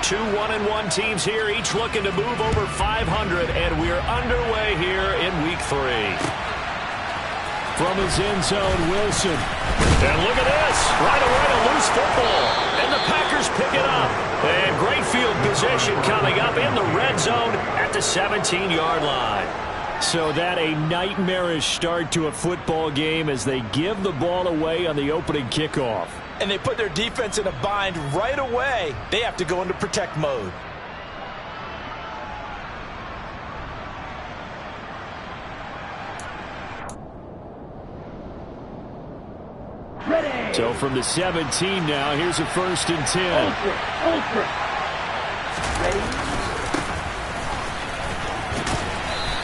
Two 1-1 teams here, each looking to move over 500, and we're underway here in Week 3. From his end zone, Wilson. And look at this. Right away, a loose football. And the Packers pick it up. And great field position coming up in the red zone at the 17-yard line. So that a nightmarish start to a football game as they give the ball away on the opening kickoff. And they put their defense in a bind right away. They have to go into protect mode. So from the 17 now, here's a 1st and 10.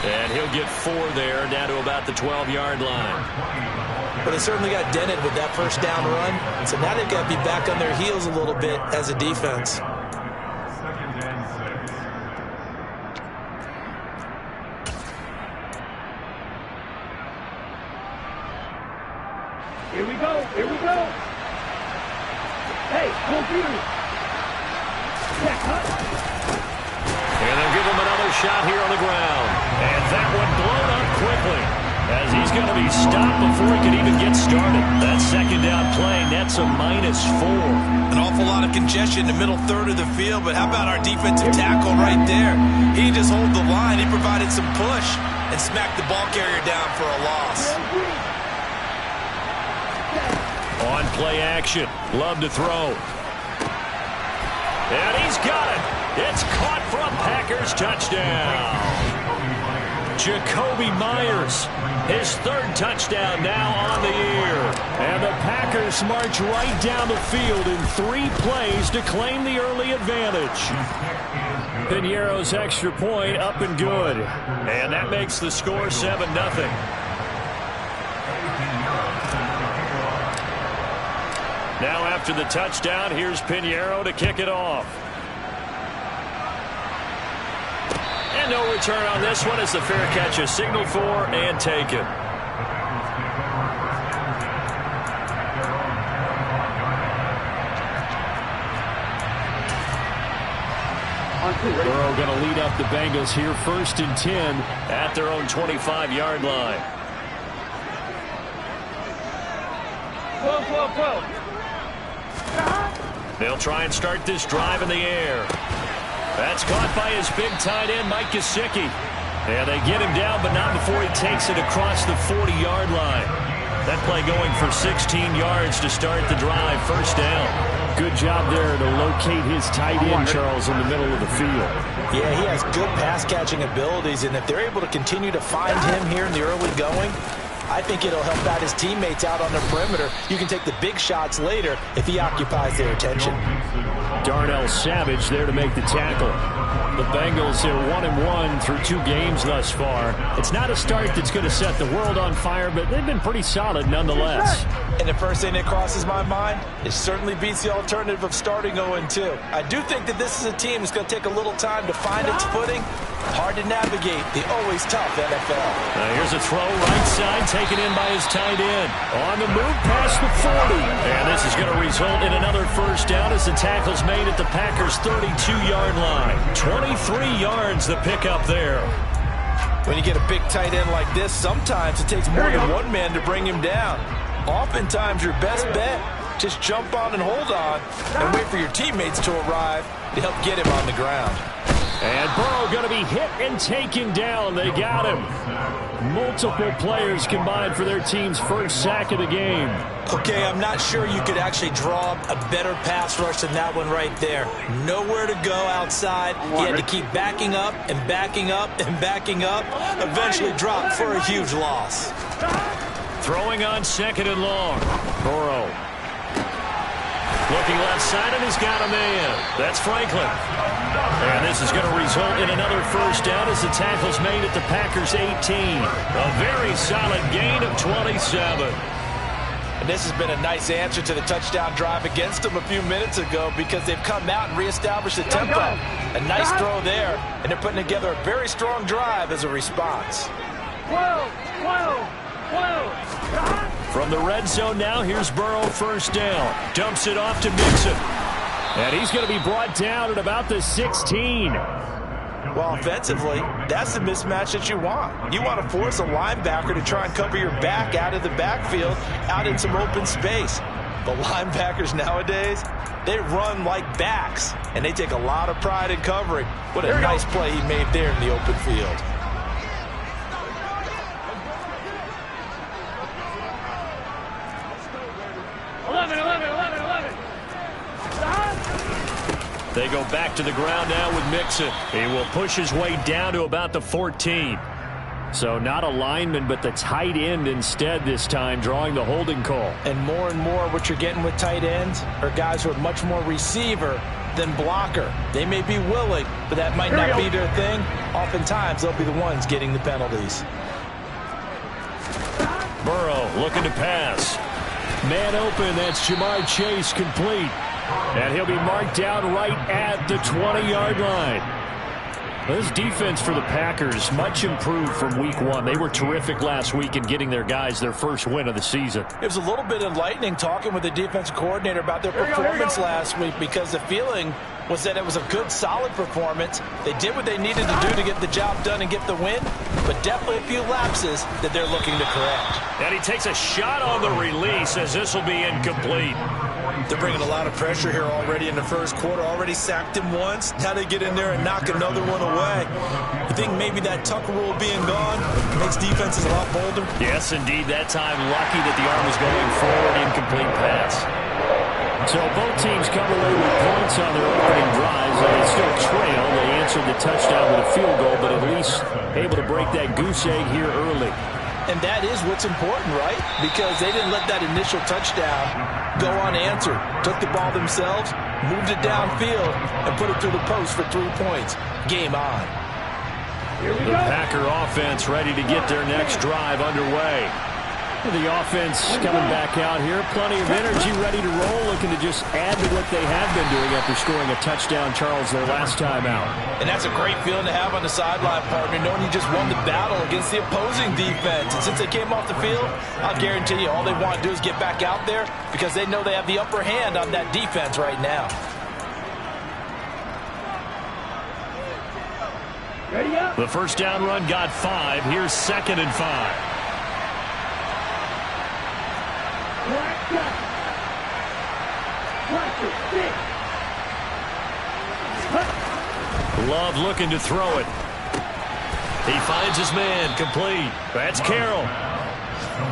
And he'll get 4 there, down to about the 12-yard line. But they certainly got dented with that first down run. So now they've got to be back on their heels a little bit as a defense. Here we go. Here we go. Hey, confused. And they'll give him another shot here on the ground. And that one blown up quickly as he's going to be stopped before he can even get started. That second down play, that's a -4. An awful lot of congestion in the middle third of the field, but how about our defensive tackle right there? He didn't just hold the line. He provided some push and smacked the ball carrier down for a loss. On play action. Love to throw. And he's got it. It's caught for a Packers touchdown. Jacoby Myers, his 3rd touchdown now on the year. And the Packers march right down the field in 3 plays to claim the early advantage. Piñeiro's extra point up and good. And that makes the score 7-0. Now after the touchdown, here's Piñeiro to kick it off. And no return on this one as the fair catch is signaled for and taken. Burrow going to lead up the Bengals here, 1st and 10 at their own 25-yard line. Whoa. They'll try and start this drive in the air. That's caught by his big tight end, Mike Gesicki. And they get him down, but not before he takes it across the 40-yard line. That play going for 16 yards to start the drive, 1st down. Good job there to locate his tight end, Charles, in the middle of the field. Yeah, he has good pass-catching abilities, and if they're able to continue to find him here in the early going, I think it'll help out his teammates out on the perimeter. You can take the big shots later if he occupies their attention. Darnell Savage there to make the tackle. The Bengals are 1-1 through 2 games thus far. It's not a start that's going to set the world on fire, but they've been pretty solid nonetheless. And the first thing that crosses my mind, it certainly beats the alternative of starting 0-2. I do think that this is a team that's going to take a little time to find its footing. Hard to navigate the always tough NFL. Here's a throw right side taken in by his tight end. On the move past the 40. And this is going to result in another 1st down as the tackle's made at the Packers' 32-yard line. 23 yards the pickup there. When you get a big tight end like this, sometimes it takes more than one man to bring him down. Oftentimes your best bet, just jump on and hold on and wait for your teammates to arrive to help get him on the ground. And Burrow going to be hit and taken down. They got him. Multiple players combined for their team's 1st sack of the game. Okay, I'm not sure you could actually draw a better pass rush than that one right there. Nowhere to go outside. He had to keep backing up and backing up and backing up. Eventually dropped for a huge loss. Throwing on 2nd and long. Burrow. Looking left side, and he's got a man. That's Franklin. And this is going to result in another 1st down as the tackle's made at the Packers' 18. A very solid gain of 27. And this has been a nice answer to the touchdown drive against them a few minutes ago because they've come out and reestablished the tempo. A nice throw there, and they're putting together a very strong drive as a response. From the red zone now, here's Burrow, 1st down. Dumps it off to Mixon. And he's going to be brought down at about the 16. Well, offensively, that's the mismatch that you want. You want to force a linebacker to try and cover your back out of the backfield, out in some open space. But linebackers nowadays, they run like backs, and they take a lot of pride in covering. What a nice play he made there in the open field. They go back to the ground now with Mixon. He will push his way down to about the 14. So not a lineman, but the tight end instead this time, drawing the holding call. And more what you're getting with tight ends are guys who are much more receiver than blocker. They may be willing, but that might not be their thing. Oftentimes, they'll be the ones getting the penalties. Burrow looking to pass. Man open, that's Jamar Chase, complete. And he'll be marked down right at the 20-yard line. This defense for the Packers, much improved from week one. They were terrific last week in getting their guys their first win of the season. It was a little bit enlightening talking with the defensive coordinator about their performance last week, because the feeling was that it was a good, solid performance. They did what they needed to do to get the job done and get the win, but definitely a few lapses that they're looking to correct. And he takes a shot on the release as this will be incomplete. They're bringing a lot of pressure here already in the first quarter. Already sacked him once. Now they get in there and knock another one away. I think maybe that tuck rule being gone makes defenses a lot bolder. Yes, indeed. That time, lucky that the arm was going forward. Incomplete pass. So both teams come away with points on their opening drives. They still trail. They answered the touchdown with a field goal, but at least able to break that goose egg here early. And that is what's important, right? Because they didn't let that initial touchdown go unanswered. Took the ball themselves, moved it downfield, and put it through the post for 3 points. Game on. The Packer offense ready to get their next drive underway. The offense coming back out here. Plenty of energy, ready to roll, looking to just add to what they have been doing after scoring a touchdown, Charles, their last time out. And that's a great feeling to have on the sideline, partner, knowing you just won the battle against the opposing defense. And since they came off the field, I'll guarantee you all they want to do is get back out there, because they know they have the upper hand on that defense right now. The first down run got 5. Here's 2nd and 5. Love looking to throw it. He finds his man, complete. That's Carroll.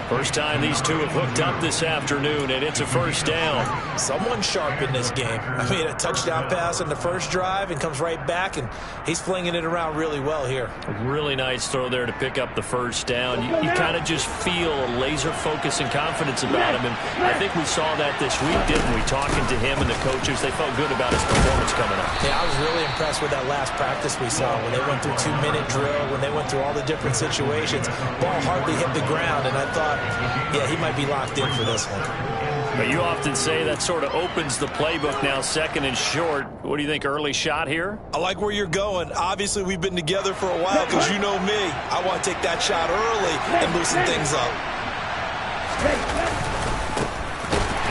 First time these two have hooked up this afternoon, and it's a first down. Someone sharp in this game. I mean, a touchdown pass on the first drive and comes right back, and he's flinging it around really well here. A really nice throw there to pick up the first down. You kind of just feel a laser focus and confidence about him, and I think we saw that this week, didn't we? Talking to him and the coaches, they felt good about his performance coming up. Yeah, I was really impressed with that last practice we saw when they went through 2-minute drill, when they went through all the different situations. Ball hardly hit the ground, and I thought, yeah, he might be locked in for this one. But you often say that sort of opens the playbook now, 2nd and short. What do you think, early shot here? I like where you're going. Obviously, we've been together for a while, because you know me. I want to take that shot early and loosen things up.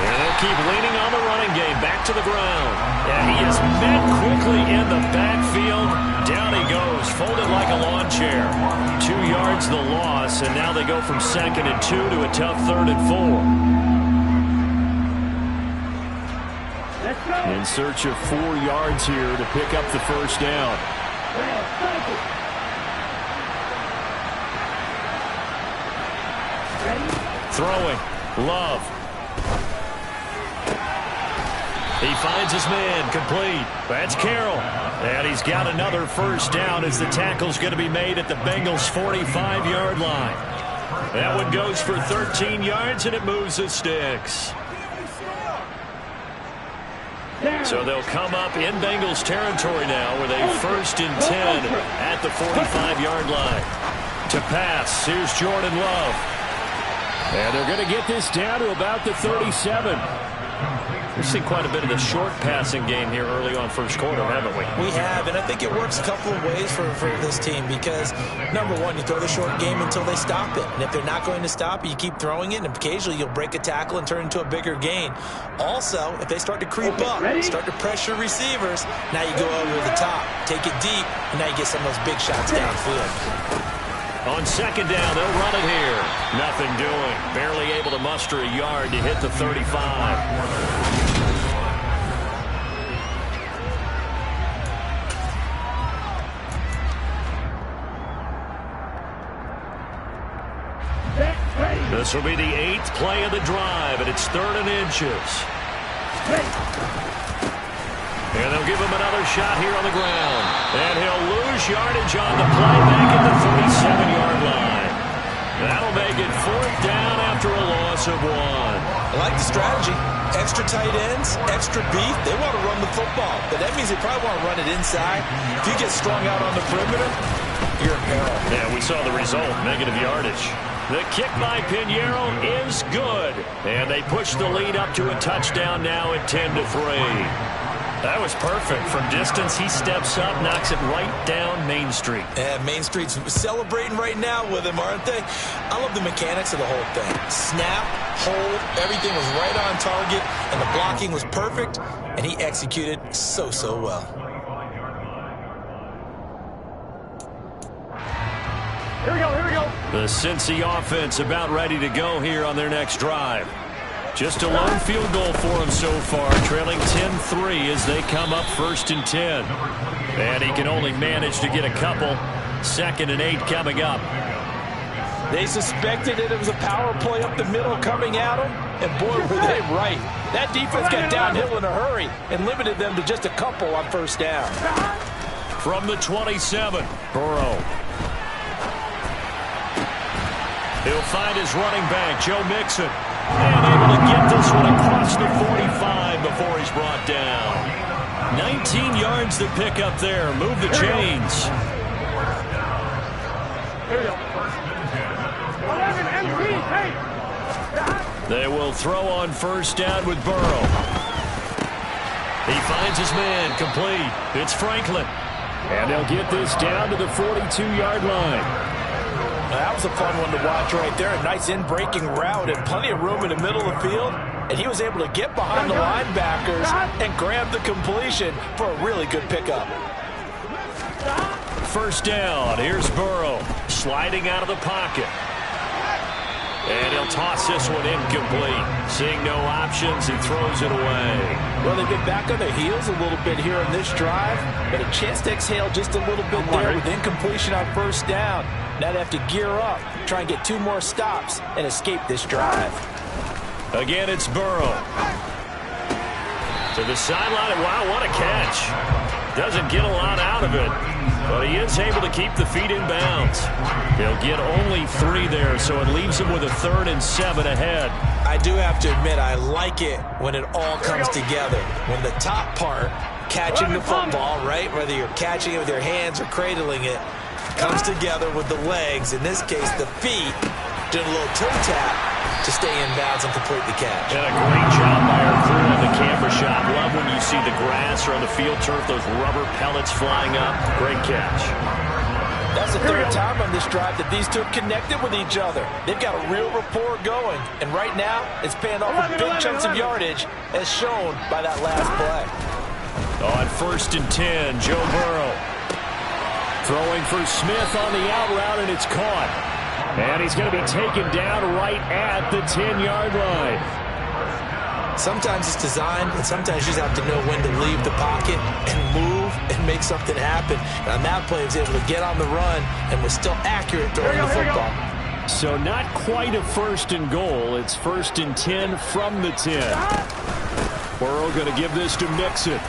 And they'll keep leaning on the running game. Back to the ground. And he is met quickly in the backfield. Down he goes, folded like a lawn chair. 2 yards the loss, and now they go from 2nd and 2 to a tough 3rd and 4. In search of 4 yards here to pick up the first down. Throwing. Love. He finds his man, complete. That's Carroll. And he's got another first down as the tackle's going to be made at the Bengals' 45-yard line. That one goes for 13 yards, and it moves the sticks. So they'll come up in Bengals territory now with a 1st and 10 at the 45-yard line. To pass, here's Jordan Love. And they're going to get this down to about the 37. We've seen quite a bit of the short passing game here early on first quarter, haven't we? We have, and I think it works a couple of ways for this team because, number one, you throw the short game until they stop it. And if they're not going to stop it, you keep throwing it, and occasionally you'll break a tackle and turn it into a bigger gain. Also, if they start to creep up, start to pressure receivers, now you go over the top, take it deep, and now you get some of those big shots downfield. On second down, they'll run it here. Nothing doing. Barely able to muster a yard to hit the 35. This will be the 8th play of the drive, and it's 3rd and inches. And they'll give him another shot here on the ground. And he'll lose yardage on the play back at the 47-yard line. That'll make it 4th down after a loss of 1. I like the strategy. Extra tight ends, extra beef. They want to run the football, but that means they probably want to run it inside. If you get strung out on the perimeter, you're in peril. Yeah, we saw the result, negative yardage. The kick by Pinheiro is good. And they push the lead up to a touchdown now at 10-3. That was perfect. From distance, he steps up, knocks it right down Main Street. And Main Street's celebrating right now with him, aren't they? I love the mechanics of the whole thing. Snap, hold, everything was right on target, and the blocking was perfect, and he executed so well. Here we go. The Cincy offense about ready to go here on their next drive. Just a lone field goal for him so far, trailing 10-3 as they come up 1st and 10. And he can only manage to get a couple. 2nd and 8 coming up. They suspected it was a power play up the middle coming at them, and boy, were they right. That defense got downhill in a hurry and limited them to just a couple on 1st down. From the 27, Burrow. He'll find his running back, Joe Mixon. And able to get this one across the 45 before he's brought down. 19 yards to pick up there. Move the chains. Here we go. 11 MPs, hey! They will throw on 1st down with Burrow. He finds his man complete. It's Franklin. And they'll get this down to the 42-yard line. That was a fun one to watch right there. A nice in-breaking route and plenty of room in the middle of the field. And he was able to get behind the linebackers and grab the completion for a really good pickup. 1st down. Here's Burrow sliding out of the pocket. And he'll toss this one incomplete. Seeing no options, he throws it away. Well, they've been back on their heels a little bit here on this drive, but a chance to exhale just a little bit there with incompletion on 1st down. Now they have to gear up, try and get 2 more stops, and escape this drive. Again, it's Burrow. To the sideline, and wow, what a catch. Doesn't get a lot out of it, but he is able to keep the feet in bounds. They'll get only 3 there, so it leaves him with a 3rd and 7 ahead. I do have to admit, I like it when it all comes together. When the top part, catching the football, right, whether you're catching it with your hands or cradling it, comes together with the legs, in this case the feet, doing a little toe tap to stay in bounds and complete the catch. And a great job by our crew on the camera shot. Love when you see the grass or on the field turf, those rubber pellets flying up. Great catch. That's the 3rd time on this drive that these two have connected with each other. They've got a real rapport going, and right now it's paying off with big chunks of yardage as shown by that last play. On 1st and 10, Joe Burrow. Throwing for Smith on the out route, and it's caught. And he's going to be taken down right at the 10-yard line. Sometimes it's designed, and sometimes you just have to know when to leave the pocket and move and make something happen. And on that play, he was able to get on the run and was still accurate throwing the football. So not quite a 1st and goal. It's 1st and 10 from the 10. Burrow going to give this to Mixon.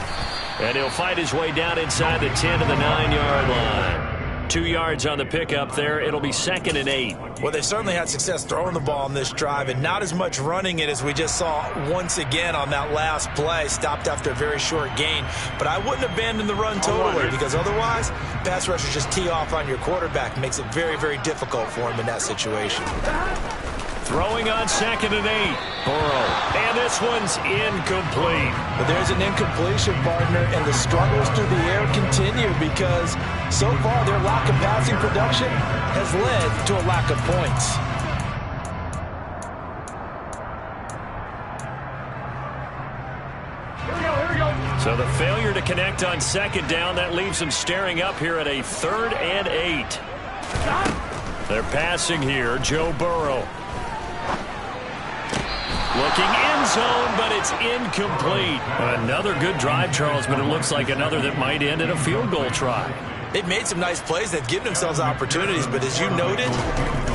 And he'll fight his way down inside the 10 to the 9-yard line. 2 yards on the pickup there. It'll be 2nd and 8. Well, they certainly had success throwing the ball on this drive, and not as much running it as we just saw once again on that last play. Stopped after a very short gain. But I wouldn't abandon the run totally, because otherwise, pass rushers just tee off on your quarterback. Makes it very, very difficult for him in that situation. Throwing on 2nd and 8. Burrow. And this one's incomplete. But there's an incompletion, partner, and the struggles through the air continue because so far their lack of passing production has led to a lack of points. So the failure to connect on 2nd down, that leaves them staring up here at a 3rd and 8. They're passing here. Joe Burrow. Looking end zone, but it's incomplete. Another good drive, Charles, but it looks like another that might end in a field goal try. They've made some nice plays. They've given themselves opportunities, but as you noted,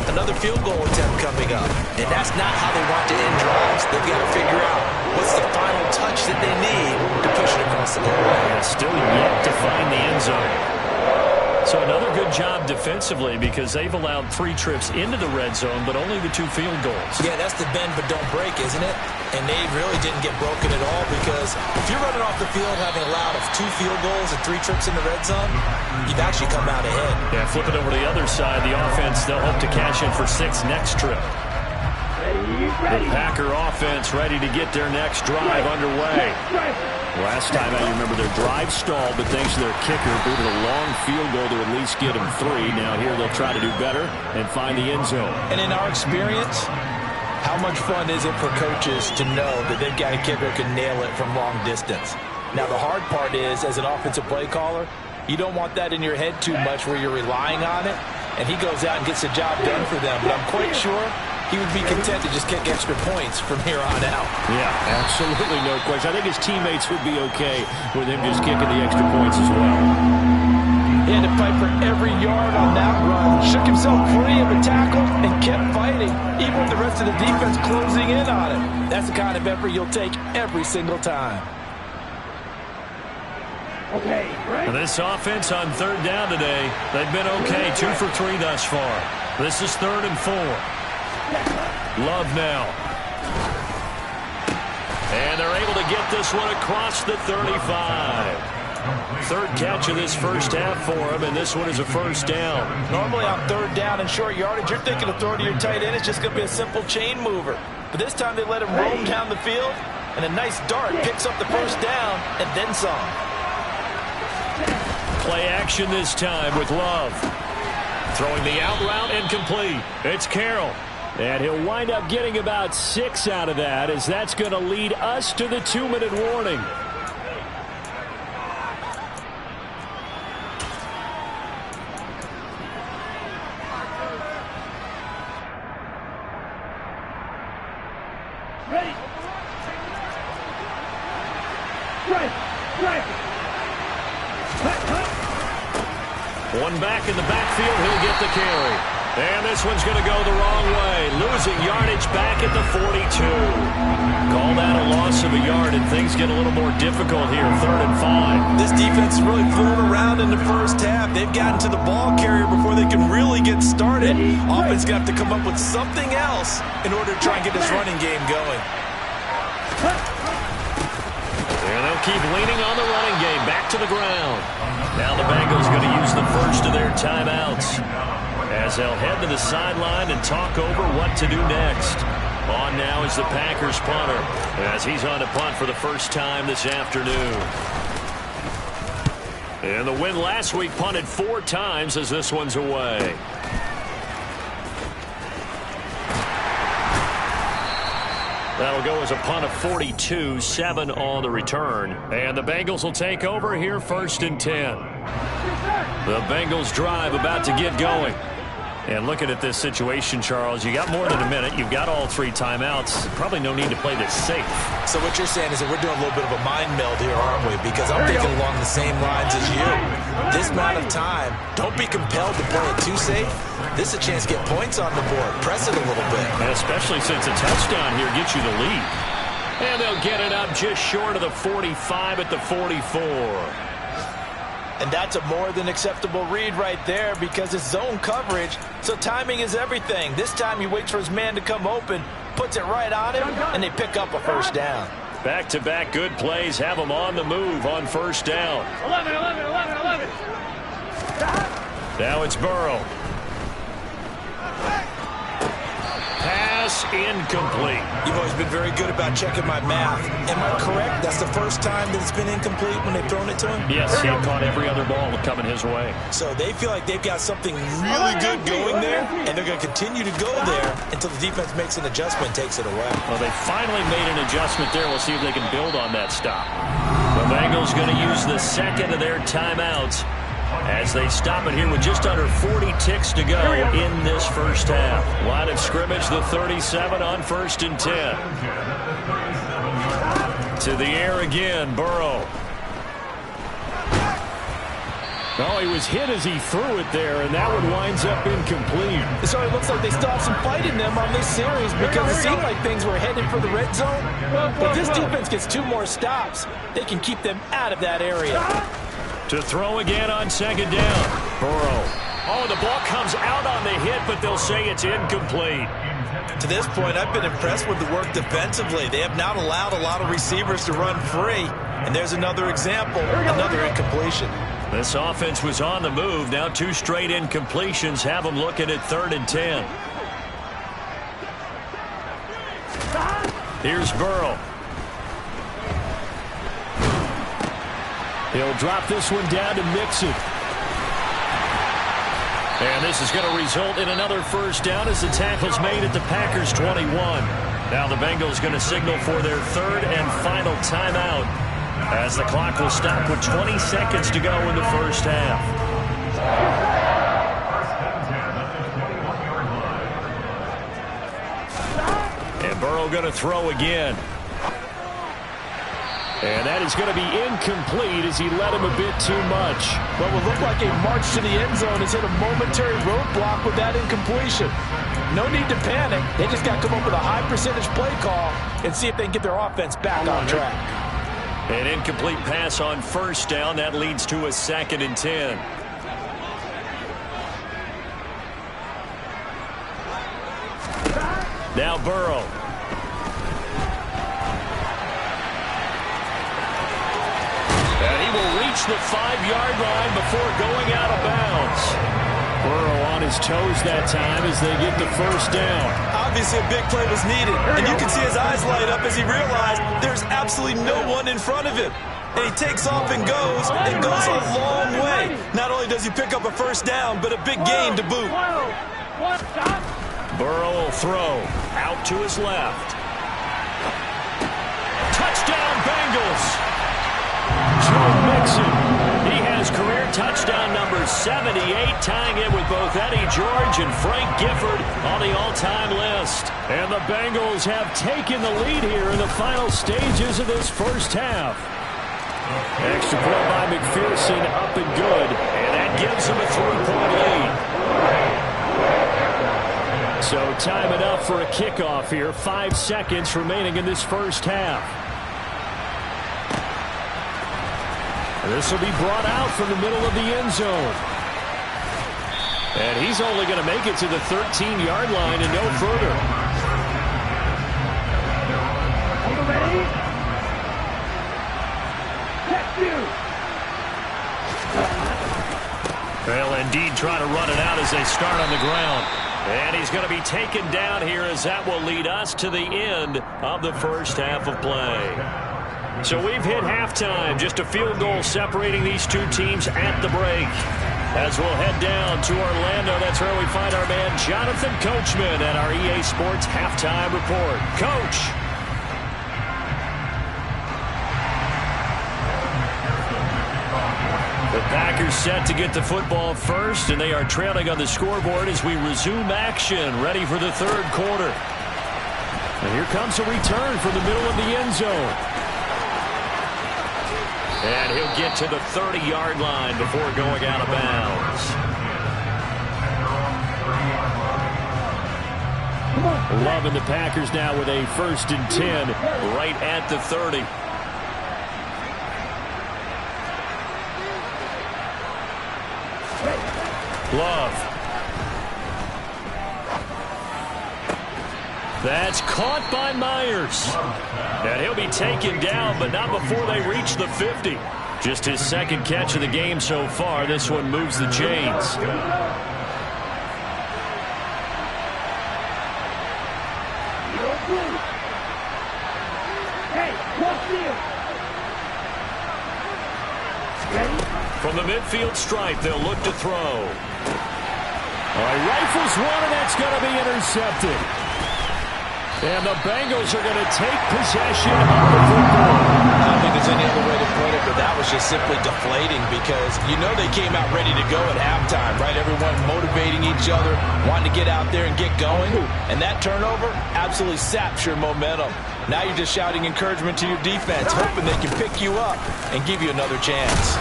another field goal attempt coming up. And that's not how they want to end drives. They've got to figure out what's the final touch that they need to push it across the goal line. Yeah, still yet to find the end zone. So another good job defensively because they've allowed 3 trips into the red zone, but only the 2 field goals. Yeah, that's the bend but don't break, isn't it? And they really didn't get broken at all because if you're running off the field having allowed 2 field goals and 3 trips in the red zone, you've actually come out ahead. Yeah, flip it over to the other side. The offense, they'll hope to cash in for 6 next trip. The Packer offense ready to get their next drive underway. Last time I remember their drive stalled, but thanks to their kicker, booted a long field goal to at least get them 3. Now here they'll try to do better and find the end zone. And in our experience, how much fun is it for coaches to know that they've got a kicker who can nail it from long distance? Now the hard part is, as an offensive play caller, you don't want that in your head too much where you're relying on it, and he goes out and gets the job done for them. But I'm quite sure he would be content to just kick extra points from here on out. Yeah, absolutely no question. I think his teammates would be okay with him just kicking the extra points as well. He had to fight for every yard on that run. Shook himself free of a tackle and kept fighting, even with the rest of the defense closing in on him. That's the kind of effort you'll take every single time. Okay, right. This offense on 3rd down today, they've been okay. 2 for 3 thus far. This is 3rd and 4. Love now. And they're able to get this one across the 35. 3rd catch of this first half for him, and this one is a 1st down. Normally on 3rd down and short yardage, you're thinking of throwing to your tight end. It's just going to be a simple chain mover. But this time they let him roam down the field, and a nice dart picks up the 1st down and then some. Play action this time with Love. Throwing the out route and complete. It's Carroll. And he'll wind up getting about 6 out of that, as that's going to lead us to the 2-minute warning. Ready. Right. One back in the backfield, he'll get the carry. And this one's going to go the wrong way. Losing yardage back at the 42. Call that a loss of a yard, and things get a little more difficult here. 3rd and 5. This defense is really fooling around in the first half. They've gotten to the ball carrier before they can really get started. Offense going to have to come up with something else in order to try and get this running game going. And they'll keep leaning on the running game. Back to the ground. Now the Bengals going to use the first of their timeouts, as they'll head to the sideline and talk over what to do next. On now is the Packers punter, as he's on to punt for the first time this afternoon. And the win last week, punted 4 times as this one's away. That'll go as a punt of 42, 7 on the return. And the Bengals will take over here 1st and 10. The Bengals drive about to get going. And looking at this situation, Charles, you got more than a minute. You've got all 3 timeouts. Probably no need to play this safe. So what you're saying is that we're doing a little bit of a mind meld here, aren't we? Because I'm thinking along the same lines as you. This amount of time, don't be compelled to play it too safe. This is a chance to get points on the board. Press it a little bit. And especially since a touchdown here gets you the lead. And they'll get it up just short of the 45 at the 44. And that's a more than acceptable read right there because it's zone coverage, so timing is everything. This time he waits for his man to come open, puts it right on him, and they pick up a 1st down. Back-to-back good plays have them on the move on 1st down. 11. Now it's Burrow. Pass pass incomplete. You've always been very good about checking my math. Am I correct? That's the first time that it's been incomplete when they've thrown it to him? Yes, he had caught every other ball coming his way. So they feel like they've got something really good going there, and they're going to continue to go there until the defense makes an adjustment and takes it away. Well, they finally made an adjustment there. We'll see if they can build on that stop. The Bengals going to use the second of their timeouts as they stop it here with just under 40 ticks to go in this first half. Line of scrimmage, the 37 on 1st and 10. To the air again, Burrow. Oh, he was hit as he threw it there, and that one winds up incomplete. So it looks like they still have some fight in them on this series because it seemed like things were headed for the red zone. But this defense gets 2 more stops. They can keep them out of that area. To throw again on 2nd down. Burrow. Oh, the ball comes out on the hit, but they'll say it's incomplete. To this point, I've been impressed with the work defensively. They have not allowed a lot of receivers to run free. And there's another example, another incompletion. This offense was on the move. Now 2 straight incompletions have them looking at 3rd and 10. Here's Burrow. He'll drop this one down to Mixon. And this is going to result in another first down as the tackle's made at the Packers' 21. Now the Bengals going to signal for their 3rd and final timeout as the clock will stop with 20 seconds to go in the first half. And Burrow going to throw again. And that is going to be incomplete as he led him a bit too much. What will look like a march to the end zone has hit a momentary roadblock with that incompletion. No need to panic. They just got to come up with a high percentage play call and see if they can get their offense back on track. An incomplete pass on 1st down. That leads to a 2nd and 10. Now Burrow. And he will reach the 5-yard line before going out of bounds. Burrow on his toes that time as they get the first down. Obviously a big play was needed, and you can see his eyes light up as he realized there's absolutely no one in front of him. And he takes off and goes a long way. Not only does he pick up a first down, but a big gain to boot. Burrow will throw out to his left. Touchdown Bengals! Joe Mixon. He has career touchdown number 78, tying it with both Eddie George and Frank Gifford on the all-time list. And the Bengals have taken the lead here in the final stages of this first half. Extra point by McPherson, up and good. And that gives them a 3-point lead. So time enough for a kickoff here. 5 seconds remaining in this first half. This will be brought out from the middle of the end zone. And he's only going to make it to the 13-yard line and no further. Ready? Check you. They'll indeed try to run it out as they start on the ground. And he's going to be taken down here as that will lead us to the end of the first half of play. So we've hit halftime. Just a field goal separating these 2 teams at the break. As we'll head down to Orlando, that's where we find our man Jonathan Coachman at our EA Sports Halftime Report. Coach. The Packers set to get the football first, and they are trailing on the scoreboard as we resume action, ready for the 3rd quarter. And here comes a return from the middle of the end zone. And he'll get to the 30-yard line before going out of bounds. Loving the Packers now with a 1st and 10 right at the 30. Love. That's caught by Myers. And he'll be taken down, but not before they reach the 50. Just his 2nd catch of the game so far. This one moves the chains. From the midfield stripe, they'll look to throw. He rifles one, and that's going to be intercepted. And the Bengals are going to take possession of the football. I don't think there's any other way to put it, but that was just simply deflating because you know they came out ready to go at halftime, right? Everyone motivating each other, wanting to get out there and get going. And that turnover absolutely saps your momentum. Now you're just shouting encouragement to your defense, hoping they can pick you up and give you another chance.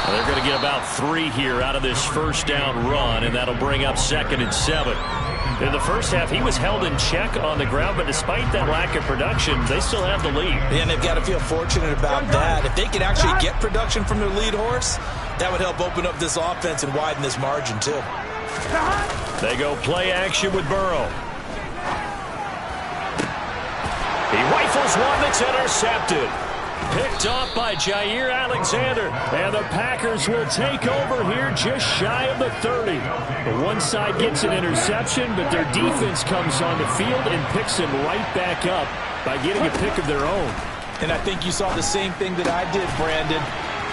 Well, they're going to get about 3 here out of this first down run, and that'll bring up 2nd and 7. In the first half, he was held in check on the ground, but despite that lack of production, they still have the lead. Yeah, and they've got to feel fortunate about that. If they can actually get production from their lead horse, that would help open up this offense and widen this margin, too. They go play action with Burrow. He rifles one that's intercepted. Picked off by Jair Alexander. And the Packers will take over here just shy of the 30. The one side gets an interception, but their defense comes on the field and picks him right back up by getting a pick of their own. And I think you saw the same thing that I did, Brandon.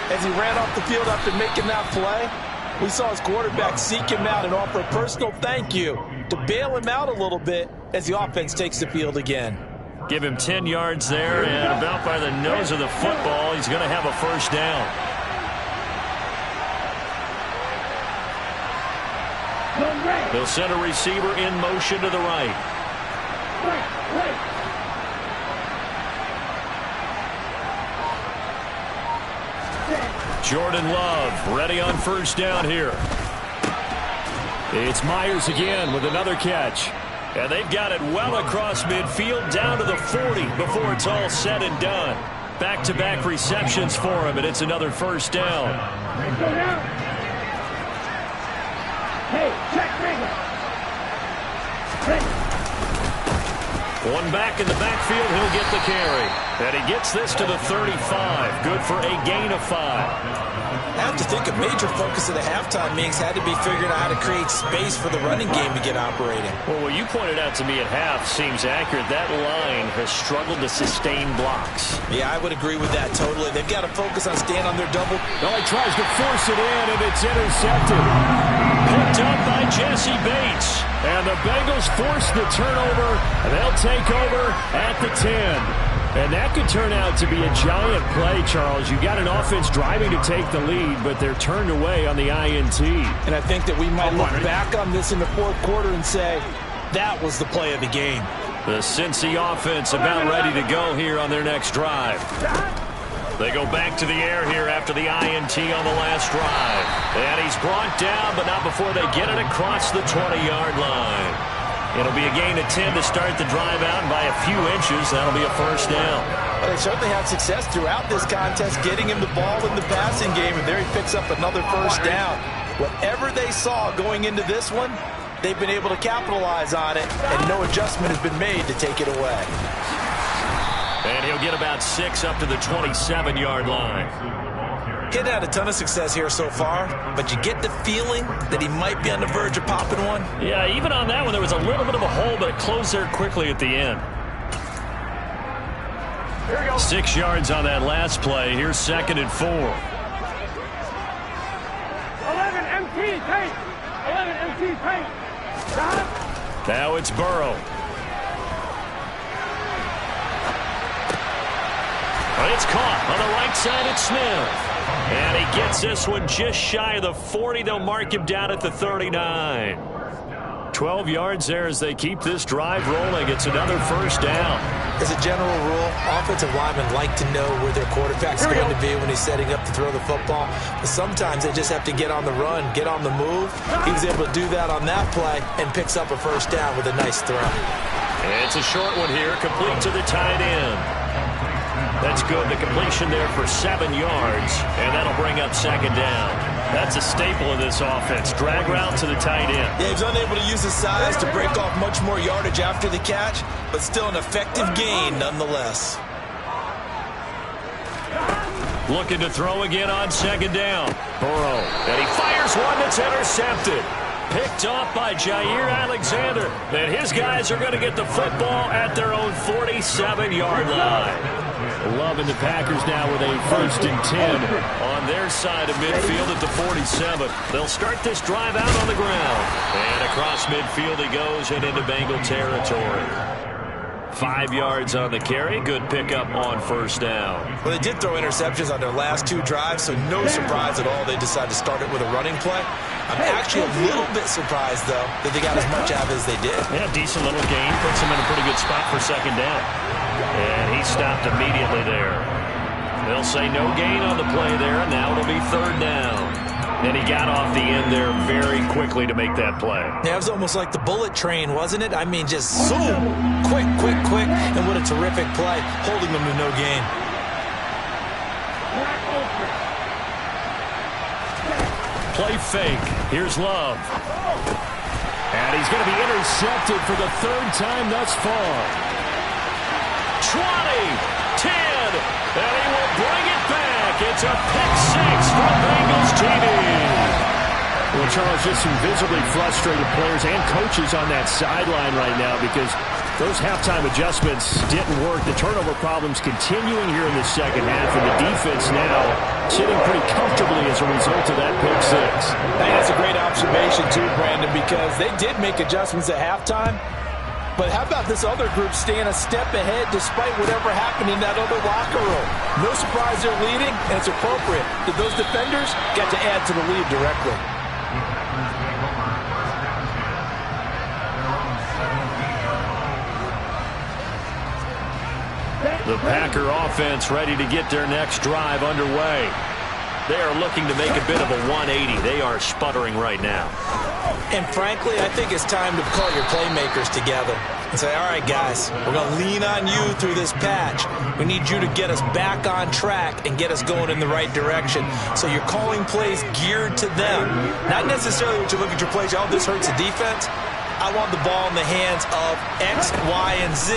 As he ran off the field after making that play, we saw his quarterback seek him out and offer a personal thank you to bail him out a little bit as the offense takes the field again. Give him 10 yards there, and about by the nose of the football, he's going to have a first down. They'll send a receiver in motion to the right. Jordan Love ready on first down here. It's Myers again with another catch. And they've got it well across midfield down to the 40 before it's all said and done. Back-to-back receptions for him, and it's another first down. Hey, check finger. One back in the backfield, he'll get the carry. And he gets this to the 35. Good for a gain of 5. I have to think a major focus of the halftime meetings had to be figuring out how to create space for the running game to get operating. Well, what you pointed out to me at half seems accurate. That line has struggled to sustain blocks. Yeah, I would agree with that totally. They've got to focus on staying on their double. Well, he tries to force it in, and it's intercepted. Picked up by Jesse Bates. And the Bengals force the turnover, and they'll take over at the 10. And that could turn out to be a giant play, Charles. You got an offense driving to take the lead, but they're turned away on the INT. And I think that we might look back on this in the fourth quarter and say, that was the play of the game. The Cincy offense about ready to go here on their next drive. They go back to the air here after the INT on the last drive. And he's brought down, but not before they get it across the 20-yard line. It'll be a gain of 10 to start the drive out, and by a few inches, that'll be a first down. Well, they certainly had success throughout this contest getting him the ball in the passing game, and there he picks up another first down. Whatever they saw going into this one, they've been able to capitalize on it, and no adjustment has been made to take it away. And he'll get about 6 up to the 27-yard line. Kid had a ton of success here so far, but you get the feeling that he might be on the verge of popping one. Yeah, even on that one, there was a little bit of a hole, but it closed there quickly at the end. 6 yards on that last play. Here's 2nd and 4. 11 MT paint. 11 MT paint. Now it's Burrow. But it's caught on the right side. It's Smith. And he gets this one just shy of the 40. They'll mark him down at the 39. 12 yards there as they keep this drive rolling. It's another first down. As a general rule, offensive linemen like to know where their quarterback's going to be when he's setting up to throw the football. But sometimes they just have to get on the run, get on the move. He was able to do that on that play and picks up a first down with a nice throw. And it's a short one here, complete to the tight end. That's good. The completion there for 7 yards, and that'll bring up 2nd down. That's a staple of this offense. Drag route to the tight end. Yeah, he's unable to use his size to break off much more yardage after the catch, but still an effective gain nonetheless. Looking to throw again on 2nd down. Burrow, and he fires one that's intercepted. Picked off by Jair Alexander. And his guys are going to get the football at their own 47-yard line. Love and the Packers now with a 1st and 10. On their side of midfield at the 47. They'll start this drive out on the ground. And across midfield he goes and into Bengal territory. 5 yards on the carry. Good pickup on 1st down. Well, they did throw interceptions on their last 2 drives, so no surprise at all they decided to start it with a running play. I'm actually a little bit surprised, though, that they got as much out of it as they did. Yeah, decent little gain. Puts him in a pretty good spot for 2nd down. And he stopped immediately there. They'll say no gain on the play there, and now it'll be 3rd down. And he got off the end there very quickly to make that play. Yeah, it was almost like the bullet train, wasn't it? I mean, just zoom, quick, and what a terrific play, holding them to no gain. Play fake. Here's Love. And he's going to be intercepted for the 3rd time thus far. 20, 10, and he will bring it back. It's a pick 6 for Bengals TV. Well, Charles, just some visibly frustrated players and coaches on that sideline right now because those halftime adjustments didn't work. The turnover problems continuing here in the 2nd half, and the defense now sitting pretty comfortably as a result of that pick 6. I think that's a great observation, too, Brandon, because they did make adjustments at halftime. But how about this other group staying a step ahead despite whatever happened in that other locker room? No surprise they're leading, and it's appropriate that those defenders got to add to the lead directly. The Packer offense ready to get their next drive underway. They are looking to make a bit of a 180. They are sputtering right now. And frankly, I think it's time to call your playmakers together and say, all right, guys, we're going to lean on you through this patch. We need you to get us back on track and get us going in the right direction. So you're calling plays geared to them. Not necessarily when you look at your plays, oh, this hurts the defense. I want the ball in the hands of X, Y, and Z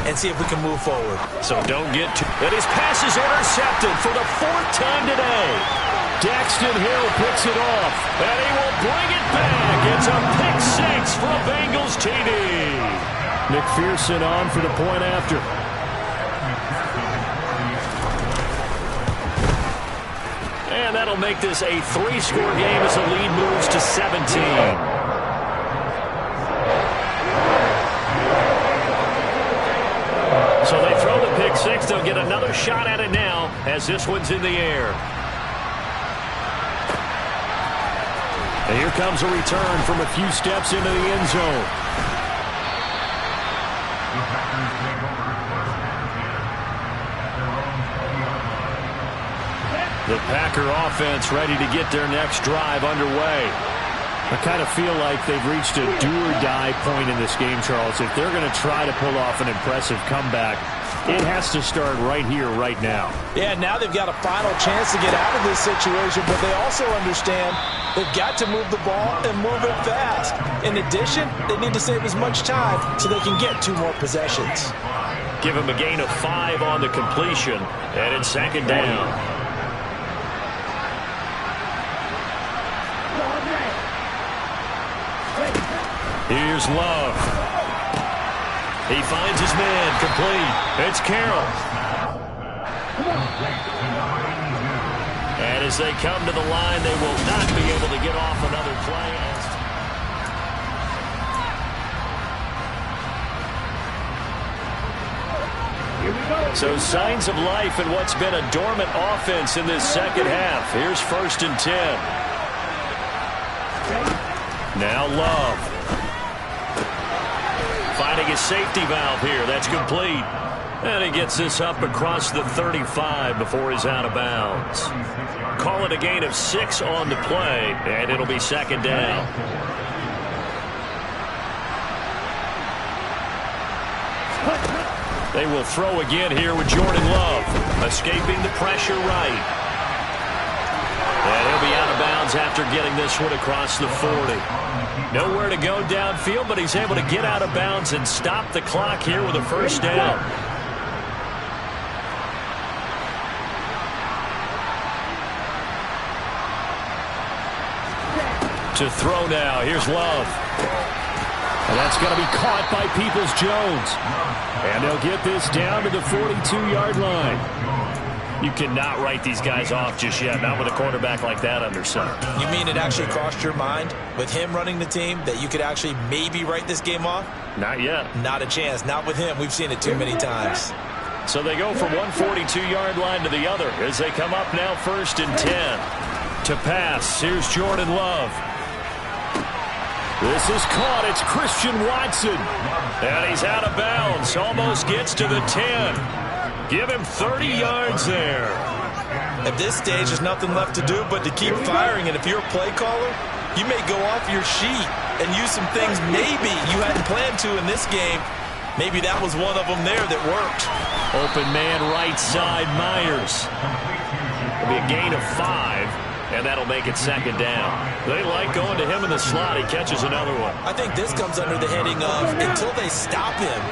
and see if we can move forward. So don't get too... And his pass is intercepted for the 4th time today. Daxton Hill picks it off. And he will bring it back. It's a pick 6 for Bengals TD. McPherson on for the point after. And that'll make this a 3-score game as the lead moves to 17. So they throw the pick 6. They'll get another shot at it now as this one's in the air. And here comes a return from a few steps into the end zone. The Packer offense ready to get their next drive underway. I kind of feel like they've reached a do-or-die point in this game, Charles. If they're going to try to pull off an impressive comeback, it has to start right here, right now. Yeah, now they've got a final chance to get out of this situation, but they also understand they've got to move the ball and move it fast. In addition, they need to save as much time so they can get 2 more possessions. Give him a gain of 5 on the completion, and it's 2nd down. Here's Love. He finds his man, complete. It's Carroll. And as they come to the line, they will not be able to get off another play. So signs of life in what's been a dormant offense in this 2nd half. Here's 1st and 10. Now Love. Finding a safety valve here. That's complete. And he gets this up across the 35 before he's out of bounds. Call it a gain of 6 on the play, and it'll be 2nd down. They will throw again here with Jordan Love. Escaping the pressure right. And he'll be out of bounds after getting this one across the 40. Nowhere to go downfield, but he's able to get out of bounds and stop the clock here with a 1st down. To throw now. Here's Love. And that's going to be caught by Peoples-Jones. And they'll get this down to the 42-yard line. You cannot write these guys off just yet, not with a quarterback like that under center. You mean it actually crossed your mind with him running the team that you could actually maybe write this game off? Not yet. Not a chance. Not with him. We've seen it too many times. So they go from one 42-yard line to the other as they come up now 1st and 10. To pass, here's Jordan Love. This is caught. It's Christian Watson. And he's out of bounds. Almost gets to the 10. Give him 30 yards there. At this stage, there's nothing left to do but to keep firing. And if you're a play caller, you may go off your sheet and use some things maybe you hadn't planned to in this game. Maybe that was one of them there that worked. Open man right side, Myers. It'll be a gain of 5, and that'll make it 2nd down. They like going to him in the slot. He catches another one. I think this comes under the heading of until they stop him,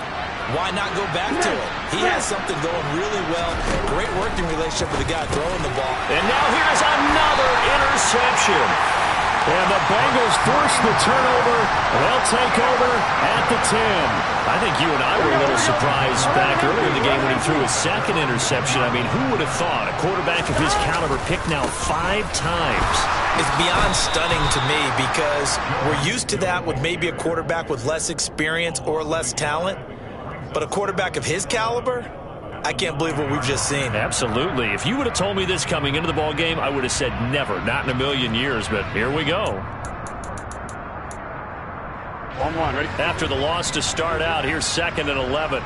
why not go back to it? He has something going really well. Great working relationship with the guy throwing the ball. And now here's another interception. And the Bengals force the turnover. They'll take over at the 10. I think you and I were a little surprised back earlier in the game when he threw his 2nd interception. I mean, who would have thought a quarterback of his caliber picked now 5 times? It's beyond stunning to me because we're used to that with maybe a quarterback with less experience or less talent. But a quarterback of his caliber, I can't believe what we've just seen. Absolutely. If you would have told me this coming into the ball game, I would have said never, not in a million years. But here we go. 1-1, ready? After the loss to start out, here's 2nd and 11.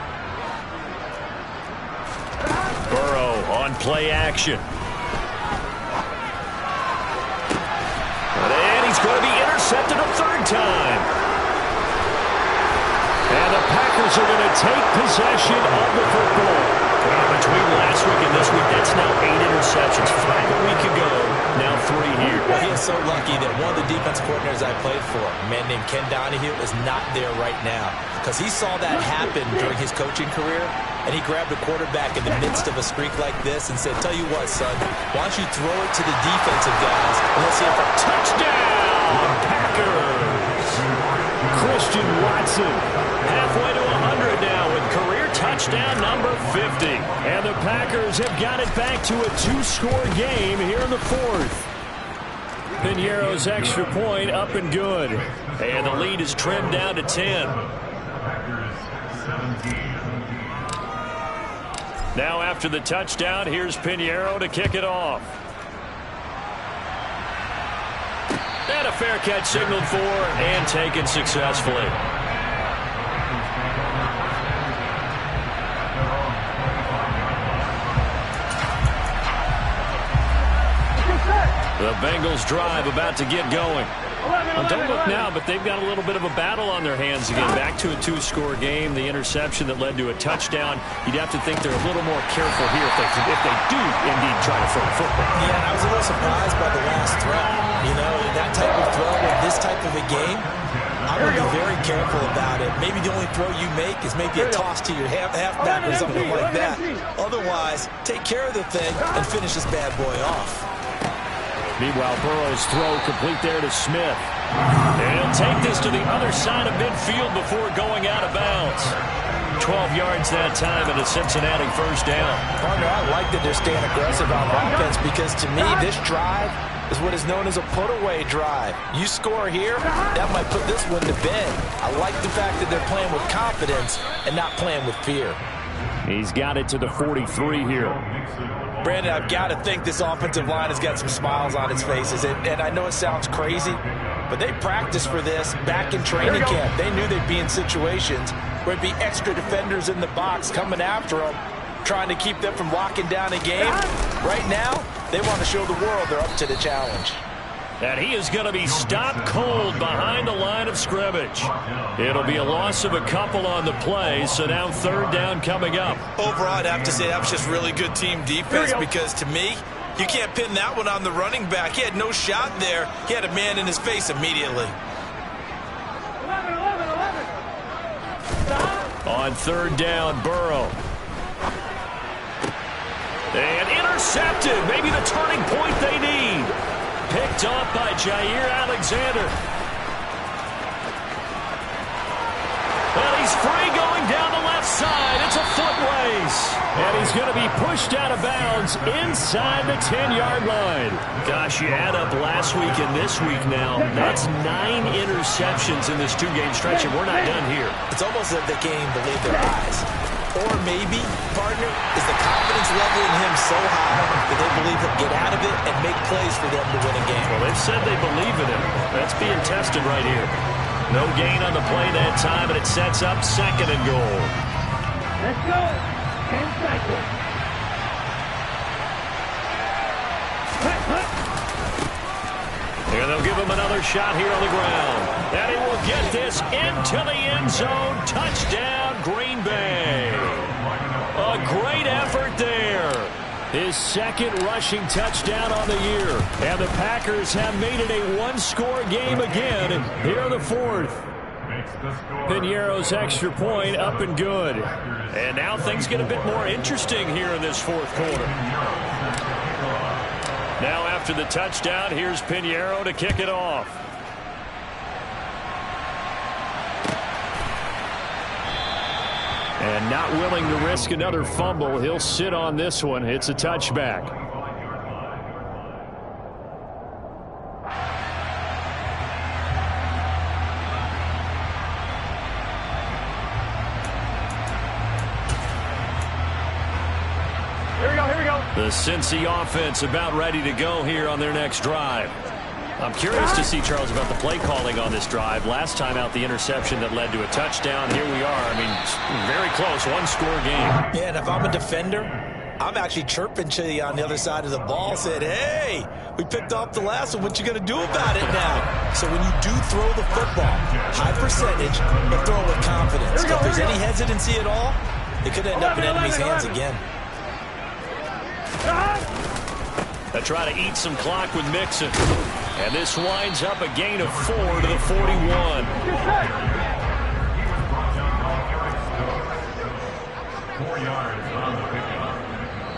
Burrow on play action. And he's going to be intercepted a 3rd time. And the Packers are going to take possession of the football. Between last week and this week, that's now 8 interceptions. 5 a week ago, now 3 here. Well, he is so lucky that one of the defensive coordinators I played for, a man named Ken Donahue, is not there right now. Because he saw that happen during his coaching career, and he grabbed a quarterback in the midst of a streak like this and said, tell you what, son, why don't you throw it to the defensive guys, and let's see if a touchdown, Packers. Christian Watson halfway to 100 now with career touchdown number 50. And the Packers have got it back to a 2-score game here in the 4th. Piñeiro's extra point up and good. And the lead is trimmed down to 10. Now after the touchdown, here's Piñeiro to kick it off. And a fair catch signaled for and taken successfully. The Bengals drive about to get going. Well, don't look now, but they've got a little bit of a battle on their hands again. Back to a 2-score game. The interception that led to a touchdown. You'd have to think they're a little more careful here if they do indeed try to throw the football. Yeah, and I was a little surprised by the last throw. You know, that type of throw in this type of a game, I'm going to be very careful about it. Maybe the only throw you make is maybe a toss to your halfback or something like that. Otherwise, take care of the thing and finish this bad boy off. Meanwhile, Burrow's throw complete there to Smith. And he'll take this to the other side of midfield before going out of bounds. 12 yards that time and a Cincinnati 1st down. Partner, I like that they're staying aggressive on offense because to me, this drive is what is known as a put-away drive. You score here, that might put this one to bed. I like the fact that they're playing with confidence and not playing with fear. He's got it to the 43 here. Brandon, I've got to think this offensive line has got some smiles on its faces. And I know it sounds crazy, but they practiced for this back in training camp. They knew they'd be in situations where it'd be extra defenders in the box coming after them, trying to keep them from locking down a game. Right now, they want to show the world they're up to the challenge. And he is going to be stopped cold behind the line of scrimmage. It'll be a loss of a couple on the play, so now 3rd down coming up. Overall, I'd have to say that was just really good team defense because to me, you can't pin that one on the running back. He had no shot there. He had a man in his face immediately. On 3rd down, Burrow. And intercepted. Maybe the turning point they need. Picked off by Jair Alexander. And he's free going down the left side. It's a foot race. And he's going to be pushed out of bounds inside the 10-yard line. Gosh, you add up last week and this week now. That's 9 interceptions in this 2-game stretch, and we're not done here. It's almost like they can't even believe their eyes. Or maybe, partner, is the confidence level in him so high that they believe he'll get out of it and make plays for them to win a game. Well, they've said they believe in him. That's being tested right here. No gain on the play that time, and it sets up 2nd and goal. Let's go. 10 seconds. And they'll give him another shot here on the ground. And he will get this into the end zone. Touchdown, Green Bay. A great effort there. His 2nd rushing touchdown on the year. And the Packers have made it a one-score game again. Here the 4th. Piñeiro's extra point up and good. And now things get a bit more interesting here in this 4th quarter. Now after the touchdown, here's Piñeiro to kick it off. And not willing to risk another fumble, he'll sit on this one. It's a touchback. Here we go. The Cincy offense about ready to go here on their next drive. I'm curious to see, Charles, about the play calling on this drive. Last time out, the interception that led to a touchdown. Here we are. I mean, very close, one-score game. Yeah, and if I'm a defender, I'm actually chirping to you on the other side of the ball, said, hey, we picked off the last one. What you going to do about it now? So when you do throw the football, high percentage, but throw it with confidence. If there's any hesitancy at all, it could end up in enemy's hands again. They try to eat some clock with Mixon. And this winds up a gain of 4 to the 41.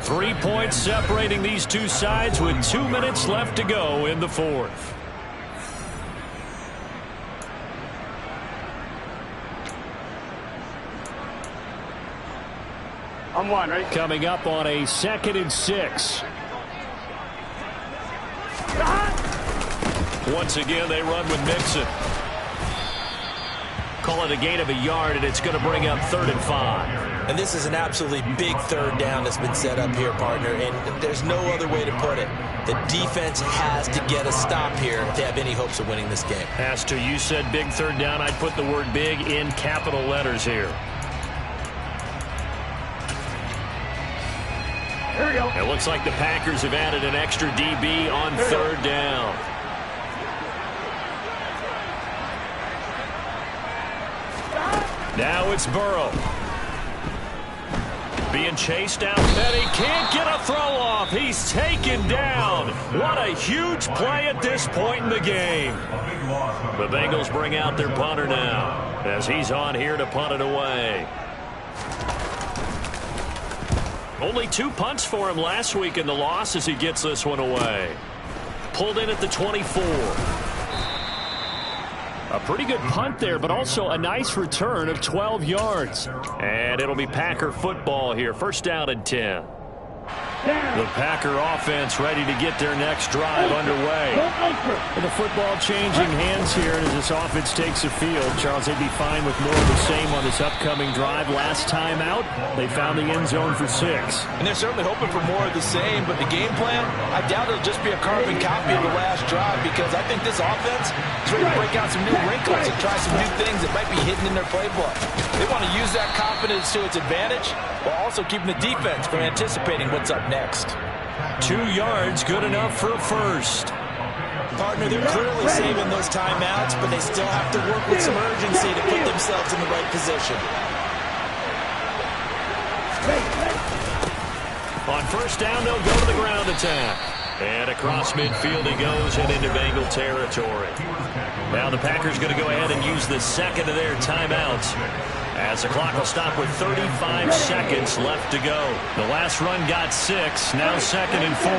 3 points separating these two sides with 2 minutes left to go in the 4th. I'm one, right? Coming up on a 2nd and 6. Once again, they run with Mixon. Call it a gain of a yard, and it's going to bring up 3rd and 5. And this is an absolutely big 3rd down that's been set up here, partner, and there's no other way to put it. The defense has to get a stop here to have any hopes of winning this game. Has to. You said big 3rd down. I'd put the word big in capital letters here. Here we go. It looks like the Packers have added an extra DB on 3rd down. Now it's Burrow. Being chased down, and he can't get a throw off. He's taken down. What a huge play at this point in the game. The Bengals bring out their punter now as he's on here to punt it away. Only 2 punts for him last week in the loss as he gets this one away. Pulled in at the 24. A pretty good punt there, but also a nice return of 12 yards. And it'll be Packer football here. 1st down and 10. The Packer offense ready to get their next drive underway. And the football changing hands here as this offense takes the field. Charles, they'd be fine with more of the same on this upcoming drive. Last time out, they found the end zone for 6. And they're certainly hoping for more of the same, but the game plan, I doubt it'll just be a carbon copy of the last drive because I think this offense is ready to break out some new wrinkles and try some new things that might be hidden in their playbook. They want to use that confidence to its advantage while also keeping the defense from anticipating what's up next. 2 yards, good enough for a 1st. Partner, they're clearly saving those timeouts, but they still have to work with some urgency to put themselves in the right position. On 1st down, they'll go to the ground attack. And across midfield he goes and into Bengal territory. Now the Packers going to go ahead and use the 2nd of their timeouts, as the clock will stop with 35 seconds left to go. The last run got 6, now 2nd and 4.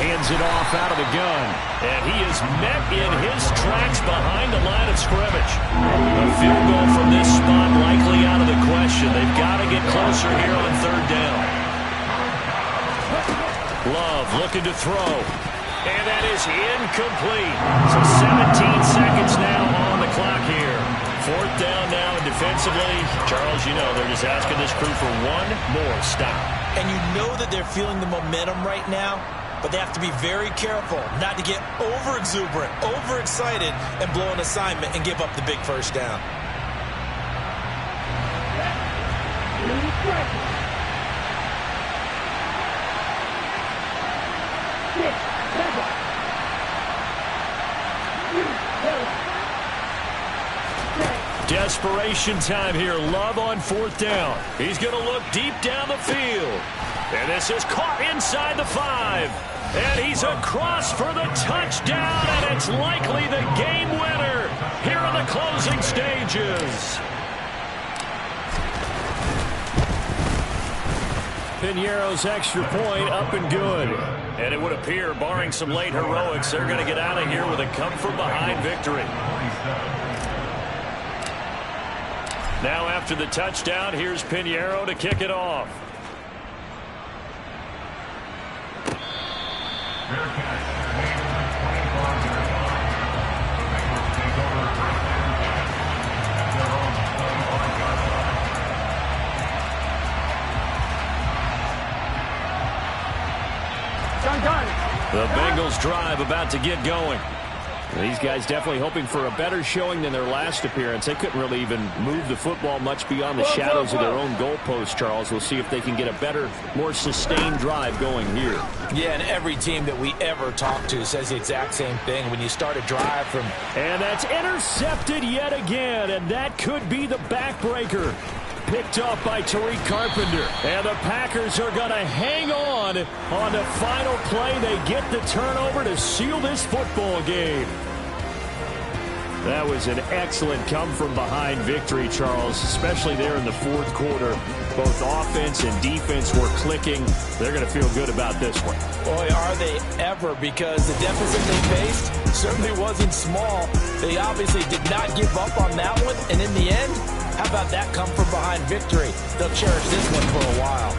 Hands it off out of the gun. And he is met in his tracks behind the line of scrimmage. A field goal from this spot likely out of the question. They've got to get closer here on third down. Love looking to throw. And that is incomplete. So 17 seconds now on the clock here. Fourth down now, and defensively, Charles, you know, they're just asking this crew for one more stop. And you know that they're feeling the momentum right now, but they have to be very careful not to get over-exuberant, over-excited, and blow an assignment and give up the big first down. Desperation time here. Love on fourth down. He's going to look deep down the field. And this is caught inside the 5. And he's across for the touchdown, and it's likely the game winner here in the closing stages. Piñeiro's extra point up and good. And it would appear, barring some late heroics, they're going to get out of here with a come-from-behind victory. Now after the touchdown, here's Piñeiro to kick it off. The Bengals drive about to get going. These guys definitely hoping for a better showing than their last appearance. They couldn't really even move the football much beyond the shadows of their own goalpost, Charles. We'll see if they can get a better, more sustained drive going here. Yeah, and every team that we ever talk to says the exact same thing. When you start a drive from... And that's intercepted yet again, and that could be the backbreaker. Picked off by Tariq Carpenter. And the Packers are going to hang on the final play. They get the turnover to seal this football game. That was an excellent come-from-behind victory, Charles, especially there in the fourth quarter. Both offense and defense were clicking. They're going to feel good about this one. Boy, are they ever, because the deficit they faced certainly wasn't small. They obviously did not give up on that one, and in the end, how about that come-from-behind victory? They'll cherish this one for a while.